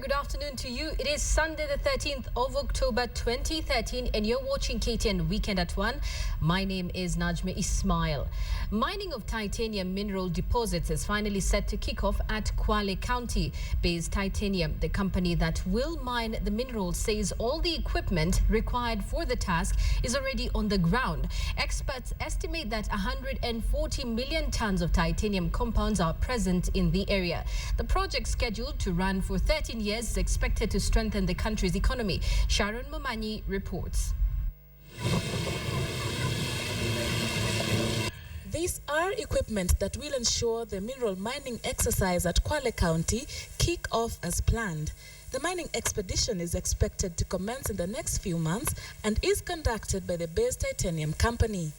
good afternoon to you. It is Sunday the 13th of October 2013 and you're watching KTN Weekend at One. My name is Najma Ismael. Mining of titanium mineral deposits is finally set to kick off at Kwale County. Based Titanium, the company that will mine the minerals, says all the equipment required for the task is already on the ground. Experts estimate that 140 million tons of titanium compounds are present in the area. The project, scheduled to run for 13 years, is expected to strengthen the country's economy. Sharon Momanyi reports. These are equipment that will ensure the mineral mining exercise at Kwale County kick off as planned. The mining expedition is expected to commence in the next few months and is conducted by the Base Titanium Company.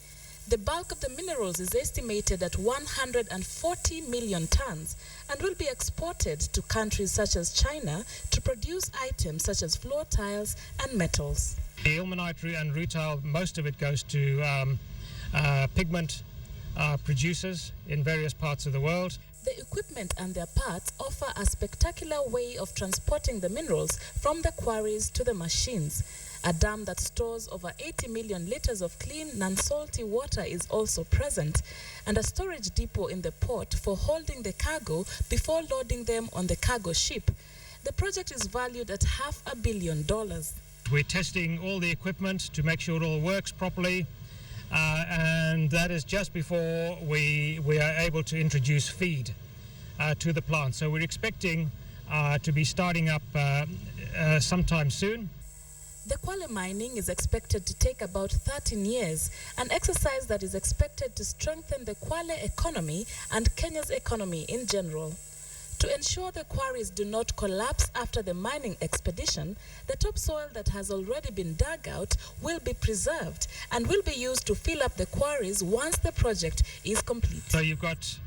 The bulk of the minerals is estimated at 140 million tons and will be exported to countries such as China to produce items such as floor tiles and metals. The ilmenite and rutile, most of it goes to pigment producers in various parts of the world. The equipment and their parts offer a spectacular way of transporting the minerals from the quarries to the machines. A dam that stores over 80 million liters of clean, non-salty water is also present, and a storage depot in the port for holding the cargo before loading them on the cargo ship. The project is valued at $500 million. We're testing all the equipment to make sure it all works properly, and that is just before we are able to introduce feed to the plant. So we're expecting to be starting up sometime soon. The Kwale mining is expected to take about 13 years, an exercise that is expected to strengthen the Kwale economy and Kenya's economy in general. To ensure the quarries do not collapse after the mining expedition, the topsoil that has already been dug out will be preserved and will be used to fill up the quarries once the project is complete. So you've got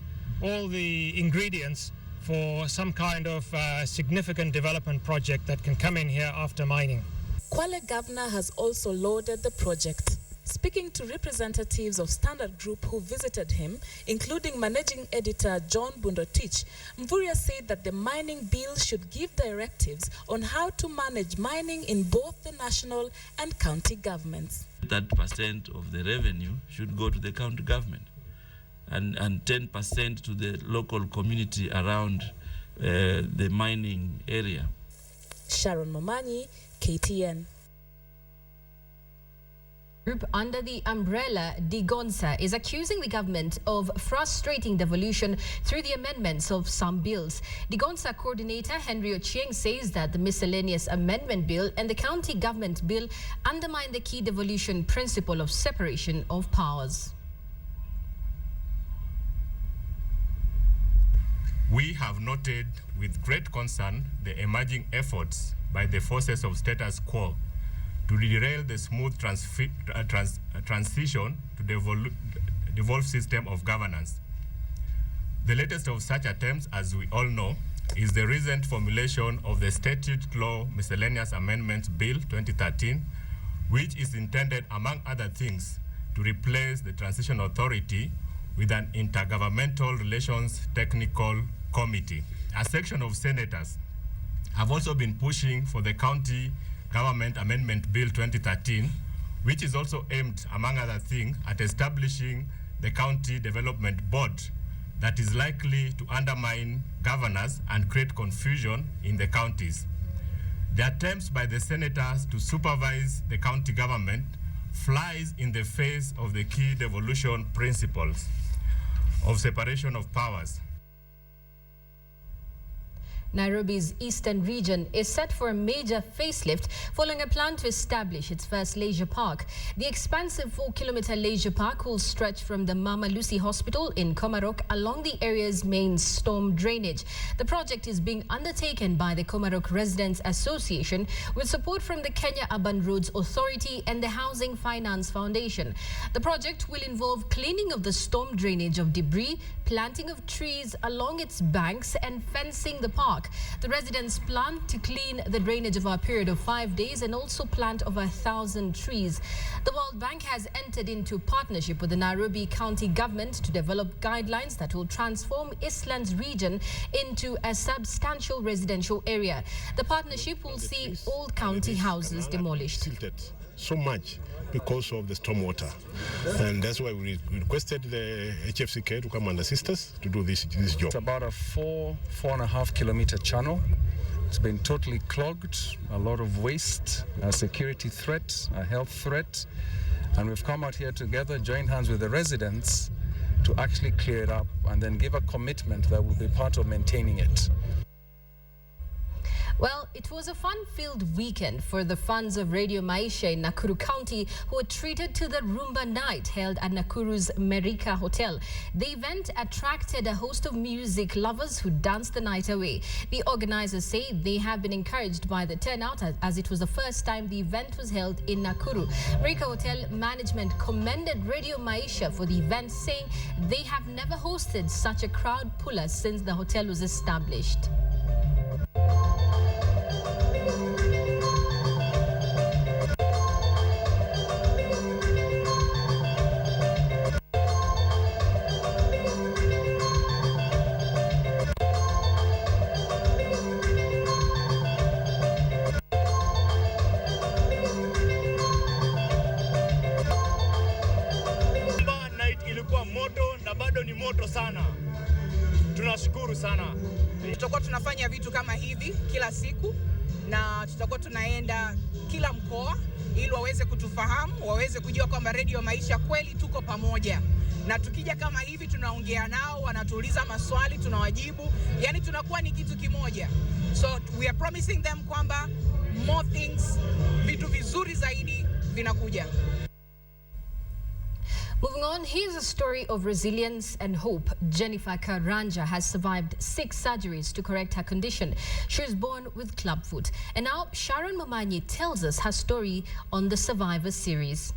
all the ingredients for some kind of significant development project that can come in here after mining. Kwale Governor has also lauded the project. Speaking to representatives of Standard Group who visited him, including Managing Editor John Bundotich, Mvurya said that the mining bill should give directives on how to manage mining in both the national and county governments. 30% of the revenue should go to the county government and 10% to the local community around the mining area. Sharon Momanyi, KTN. Group under the umbrella Digonsa is accusing the government of frustrating devolution through the amendments of some bills. Digonsa coordinator Henry Ochieng says that the miscellaneous amendment bill and the county government bill undermine the key devolution principle of separation of powers. We have noted with great concern the emerging efforts by the forces of status quo to derail the smooth transition to the devolved system of governance. The latest of such attempts, as we all know, is the recent formulation of the Statute Law Miscellaneous Amendments Bill 2013, which is intended, among other things, to replace the Transition Authority with an Intergovernmental Relations Technical Committee. A section of senators have also been pushing for the County Government Amendment Bill 2013, which is also aimed, among other things, at establishing the County Development Board that is likely to undermine governance and create confusion in the counties. The attempts by the senators to supervise the county government flies in the face of the key devolution principles of separation of powers. Nairobi's eastern region is set for a major facelift following a plan to establish its first leisure park. The expansive 4-kilometer leisure park will stretch from the Mama Lucy Hospital in Komarok along the area's main storm drainage. The project is being undertaken by the Komarok Residents Association with support from the Kenya Urban Roads Authority and the Housing Finance Foundation. The project will involve cleaning of the storm drainage of debris, planting of trees along its banks and fencing the park. park. The residents plan to clean the drainage over a period of 5 days and also plant over 1,000 trees. The World Bank has entered into partnership with the Nairobi County government to develop guidelines that will transform Eastlands region into a substantial residential area. The partnership will see old county houses demolished. So much because of the stormwater, and that's why we requested the HFCK to come and assist us to do this job. It's about a 4.5 kilometer channel. It's been totally clogged, a lot of waste, a security threat, a health threat, and we've come out here together, joined hands with the residents to actually clear it up and then give a commitment that will be part of maintaining it. Well, it was a fun-filled weekend for the fans of Radio Maisha in Nakuru County who were treated to the Rumba Night held at Nakuru's Merika Hotel. The event attracted a host of music lovers who danced the night away. The organizers say they have been encouraged by the turnout as it was the first time the event was held in Nakuru. Merika Hotel management commended Radio Maisha for the event, saying they have never hosted such a crowd puller since the hotel was established. Moto na bado ni moto sana. Tunashukuru sana. Tutakuwa tunafanya vitu kama hivi kila siku na tutakuwa tunaenda kila mkoa ili waweze kutufahamu, waweze kujua kwamba Radio Maisha kweli tuko pamoja. Na tukija kama hivi tunaongea nao, wanatuuliza maswali, tunawajibu. Yani tunakuwa ni kitu kimoja. So we are promising them kwamba more things, vitu vizuri zaidi vinakuja. Moving on, here's a story of resilience and hope. Jennifer Karanja has survived 6 surgeries to correct her condition. She was born with Clubfoot. And now Sharon Momanyi tells us her story on the Survivor series.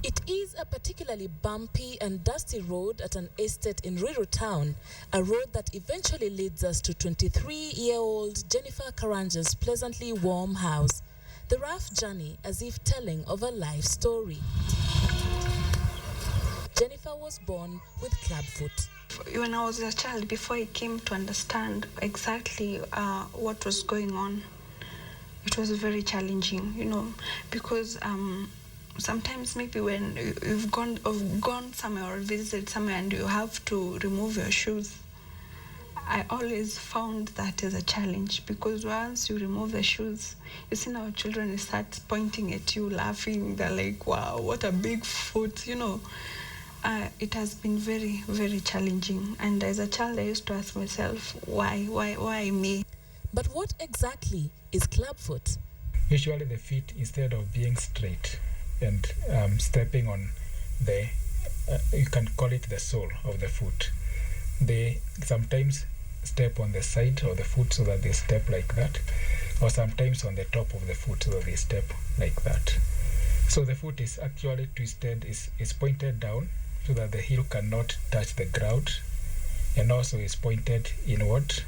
It is a particularly bumpy and dusty road at an estate in Ruiru town, a road that eventually leads us to 23-year-old Jennifer Karanja's pleasantly warm house. The rough journey as if telling of a life story. Jennifer was born with Clubfoot. When I was a child, before I came to understand exactly what was going on, it was very challenging, you know, because sometimes maybe when you've gone somewhere or visited somewhere and you have to remove your shoes, I always found that as a challenge, because once you remove the shoes, you see now children start pointing at you, laughing. They're like, wow, what a big foot, you know. It has been very, very challenging. And as a child, I used to ask myself, why me? But what exactly is Clubfoot? Usually the feet, instead of being straight and stepping on the, you can call it the sole of the foot, they sometimes step on the side of the foot so that they step like that, or sometimes on the top of the foot so that they step like that. So the foot is actually twisted, is pointed down so that the heel cannot touch the ground, and also is pointed inward,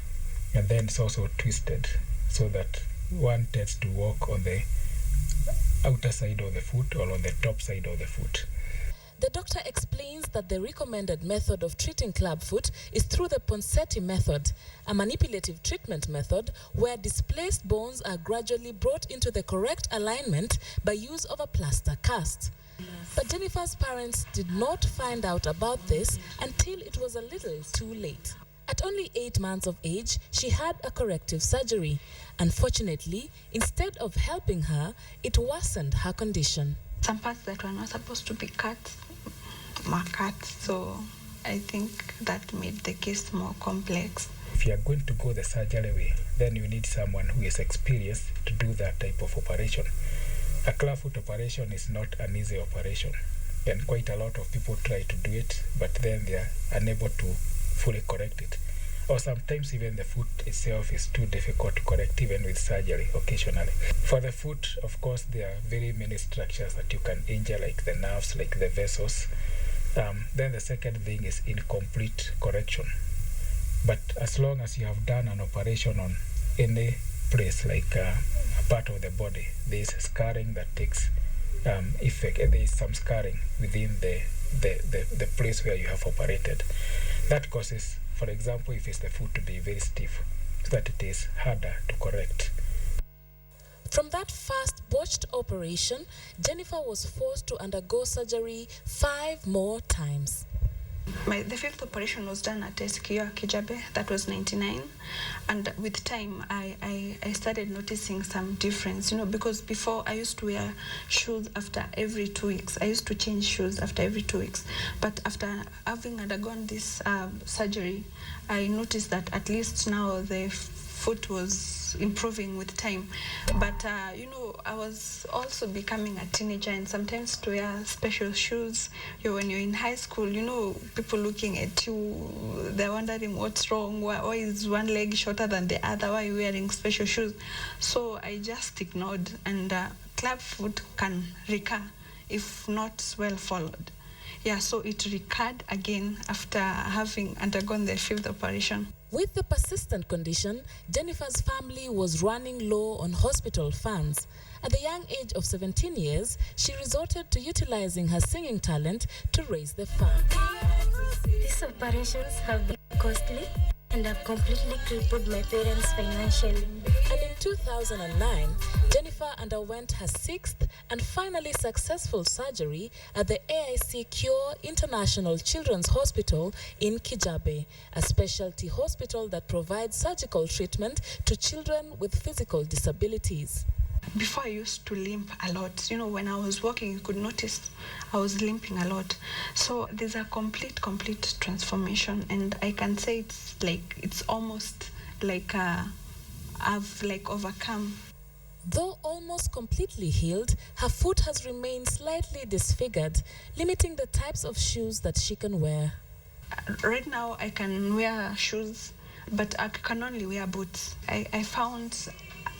and then it's also twisted so that one tends to walk on the outer side of the foot or on the top side of the foot. The doctor explains that the recommended method of treating clubfoot is through the Ponseti method, a manipulative treatment method where displaced bones are gradually brought into the correct alignment by use of a plaster cast. But Jennifer's parents did not find out about this until it was a little too late. At only 8 months of age, she had a corrective surgery. Unfortunately, instead of helping her, it worsened her condition. Some parts that were not supposed to be cut were cut, so I think that made the case more complex. If you are going to go the surgery way, then you need someone who is experienced to do that type of operation. A clubfoot operation is not an easy operation, and quite a lot of people try to do it, but then they are unable to fully correct it. Or sometimes even the foot itself is too difficult to correct even with surgery occasionally. For the foot, of course, there are very many structures that you can injure, like the nerves, like the vessels. Then the second thing is incomplete correction. But as long as you have done an operation on any place, like a part of the body, there is scarring that takes effect. There is some scarring within the place where you have operated. That causes, for example, if it's the foot, to be very stiff, so that it is harder to correct. From that first botched operation, Jennifer was forced to undergo surgery 5 more times. The 5th operation was done at SQ Kijabe. That was 99, and with time I started noticing some difference, because before I used to wear shoes after every 2 weeks. I used to change shoes after every 2 weeks, but after having undergone this surgery, I noticed that at least now the foot was improving with time. But I was also becoming a teenager, and sometimes to wear special shoes, when you're in high school, people looking at you, they're wondering what's wrong, why is one leg shorter than the other, why are you wearing special shoes? So I just ignored, and Clubfoot can recur if not well followed. Yeah, so it recurred again after having undergone the 5th operation. With the persistent condition, Jennifer's family was running low on hospital funds. At the young age of 17 years, she resorted to utilizing her singing talent to raise the funds. These operations have been costly and have completely crippled my parents financially. And in 2009, Jennifer underwent her 6th and finally successful surgery at the AIC Cure International Children's Hospital in Kijabe, a specialty hospital that provides surgical treatment to children with physical disabilities. Before I used to limp a lot. When I was walking, you could notice I was limping a lot. So there's a complete transformation, and I can say it's almost like I've overcome. Though almost completely healed, her foot has remained slightly disfigured, limiting the types of shoes that she can wear. Right now, I can wear shoes, but I can only wear boots. I found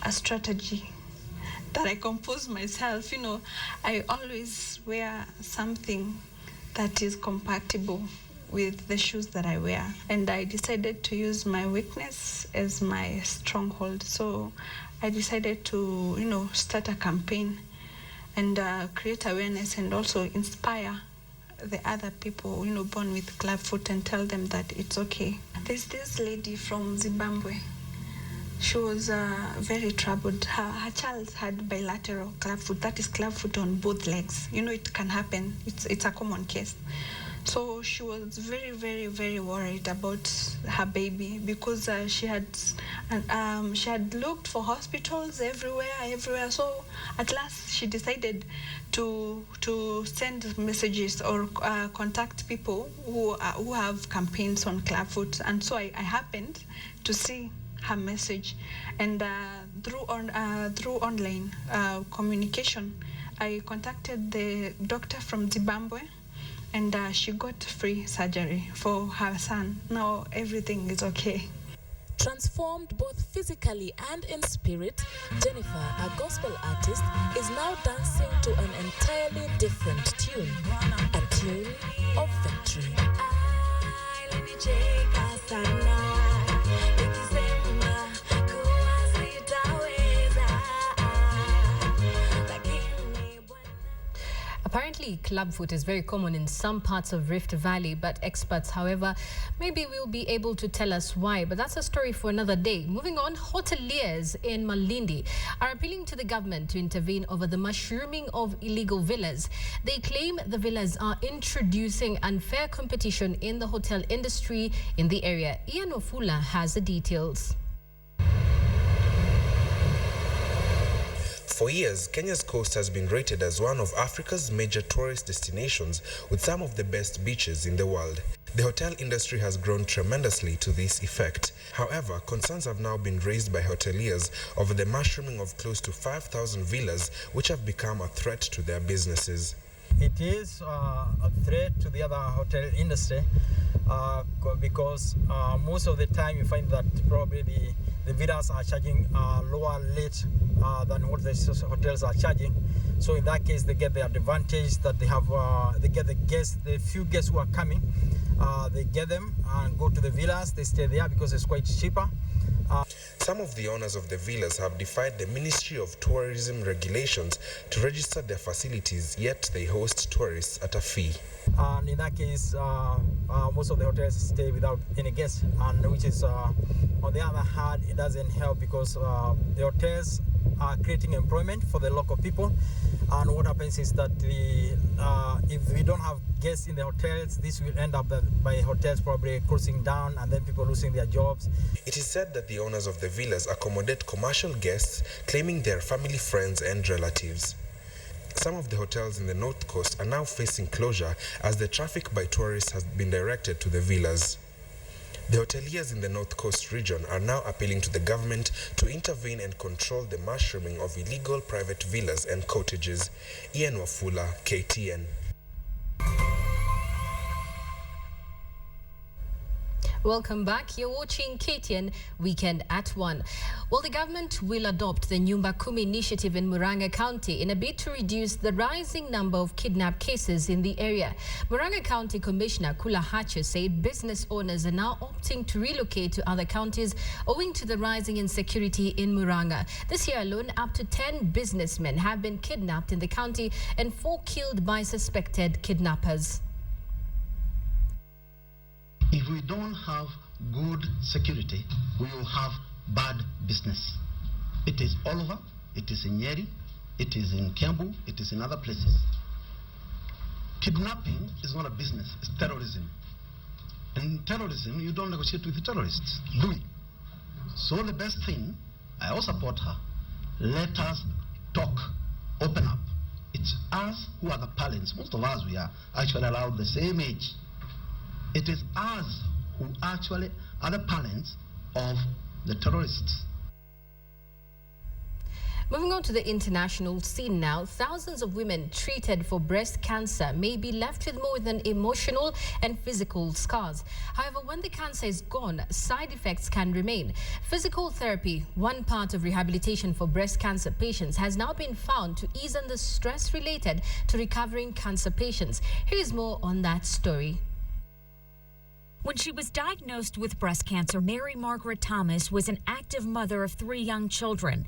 a strategy that I compose myself. I always wear something that is compatible with the shoes that I wear. And I decided to use my weakness as my stronghold. So I decided to, start a campaign and create awareness and also inspire the other people, born with Clubfoot, and tell them that it's okay. There's this lady from Zimbabwe. She was very troubled. Her child had bilateral Clubfoot, that is Clubfoot on both legs. It can happen. It's a common case. So she was very, very, very worried about her baby, because she had looked for hospitals everywhere. So at last she decided to send messages or contact people who have campaigns on Clubfoot. And so I happened to see her message, and through online communication, I contacted the doctor from Zimbabwe, and she got free surgery for her son. Now everything is okay. Transformed both physically and in spirit, Jennifer, a gospel artist, is now dancing to an entirely different tune, a tune of victory. Apparently, Clubfoot is very common in some parts of Rift Valley, but experts, however, maybe will be able to tell us why. But that's a story for another day. Moving on, hoteliers in Malindi are appealing to the government to intervene over the mushrooming of illegal villas. They claim the villas are introducing unfair competition in the hotel industry in the area. Ian Ofula has the details. For years, Kenya's coast has been rated as one of Africa's major tourist destinations with some of the best beaches in the world. The hotel industry has grown tremendously to this effect. However, concerns have now been raised by hoteliers over the mushrooming of close to 5,000 villas, which have become a threat to their businesses. It is a threat to the other hotel industry because most of the time you find that probably the villas are charging lower rate than what the hotels are charging. So in that case, they get the advantage that they have. They get the guests, the few guests who are coming. They get them and go to the villas. They stay there because it's quite cheaper. Some of the owners of the villas have defied the Ministry of Tourism regulations to register their facilities, yet they host tourists at a fee. And in that case, most of the hotels stay without any guests, and which is, on the other hand, it doesn't help because the hotels are creating employment for the local people. And what happens is that if we don't have guests in the hotels, this will end up by hotels probably closing down and then people losing their jobs. It is said that the owners of the villas accommodate commercial guests, claiming their family, friends, and relatives. Some of the hotels in the North Coast are now facing closure as the traffic by tourists has been directed to the villas. The hoteliers in the North Coast region are now appealing to the government to intervene and control the mushrooming of illegal private villas and cottages. Ian Wafula, KTN. Welcome back. You're watching KTN Weekend at One. Well, the government will adopt the Nyumba Kumi initiative in Muranga County in a bid to reduce the rising number of kidnap cases in the area. Muranga County Commissioner Kula Hache said business owners are now opting to relocate to other counties owing to the rising insecurity in Muranga. This year alone, up to 10 businessmen have been kidnapped in the county and 4 killed by suspected kidnappers. If we don't have good security, we will have bad business. It is all over. It is in Nyeri, it is in Kiambu, it is in other places. Kidnapping is not a business, it's terrorism. And terrorism, you don't negotiate with the terrorists, do we? So the best thing, I all support her. Let us talk, open up. It's us who are the parents. Most of us, we are actually allowed the same age. It is us who actually are the parents of the terrorists. Moving on to the international scene now, thousands of women treated for breast cancer may be left with more than emotional and physical scars. However, when the cancer is gone, side effects can remain. Physical therapy, one part of rehabilitation for breast cancer patients, has now been found to ease on the stress related to recovering cancer patients. Here is more on that story. When she was diagnosed with breast cancer, Mary Margaret Thomas was an active mother of 3 young children.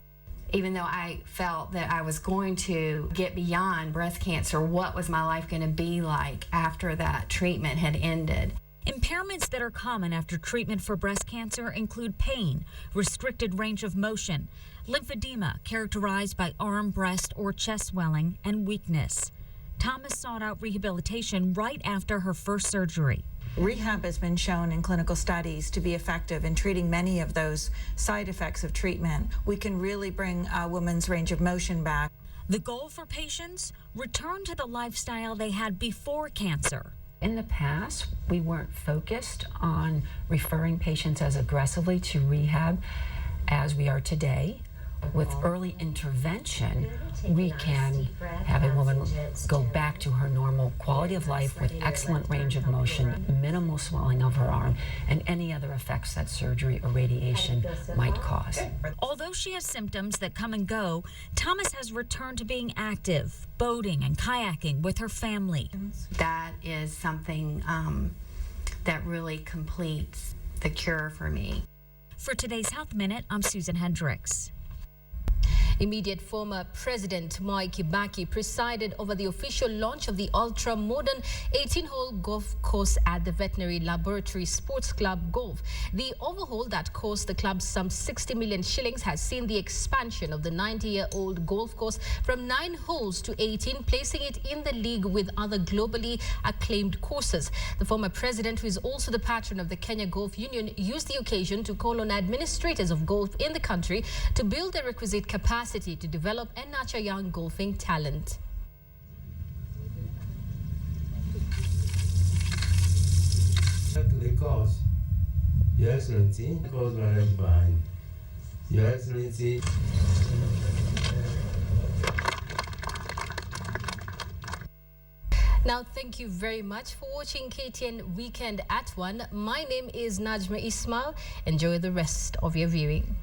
Even though I felt that I was going to get beyond breast cancer, what was my life going to be like after that treatment had ended? Impairments that are common after treatment for breast cancer include pain, restricted range of motion, lymphedema characterized by arm, breast, or chest swelling, and weakness. Thomas sought out rehabilitation right after her first surgery. Rehab has been shown in clinical studies to be effective in treating many of those side effects of treatment. We can really bring a woman's range of motion back. The goal for patients? Return to the lifestyle they had before cancer. In the past, we weren't focused on referring patients as aggressively to rehab as we are today. With early intervention, we can have a woman go back to her normal quality of life with excellent range of motion, minimal swelling of her arm, and any other effects that surgery or radiation might cause. Although she has symptoms that come and go, Thomas has returned to being active, boating and kayaking with her family. That is something that really completes the cure for me. For today's Health Minute, I'm Susan Hendricks. Immediate former President Mwai Kibaki presided over the official launch of the ultra-modern 18-hole golf course at the Veterinary Laboratory Sports Club Golf. The overhaul that cost the club some 60 million shillings has seen the expansion of the 90-year-old golf course from 9 holes to 18, placing it in the league with other globally acclaimed courses. The former president, who is also the patron of the Kenya Golf Union, used the occasion to call on administrators of golf in the country to build the requisite capacity to develop and nurture young golfing talent. The cause, Your Excellency, cause right behind. Your Excellency. Now, thank you very much for watching KTN Weekend at One. My name is Najma Ismael. Enjoy the rest of your viewing.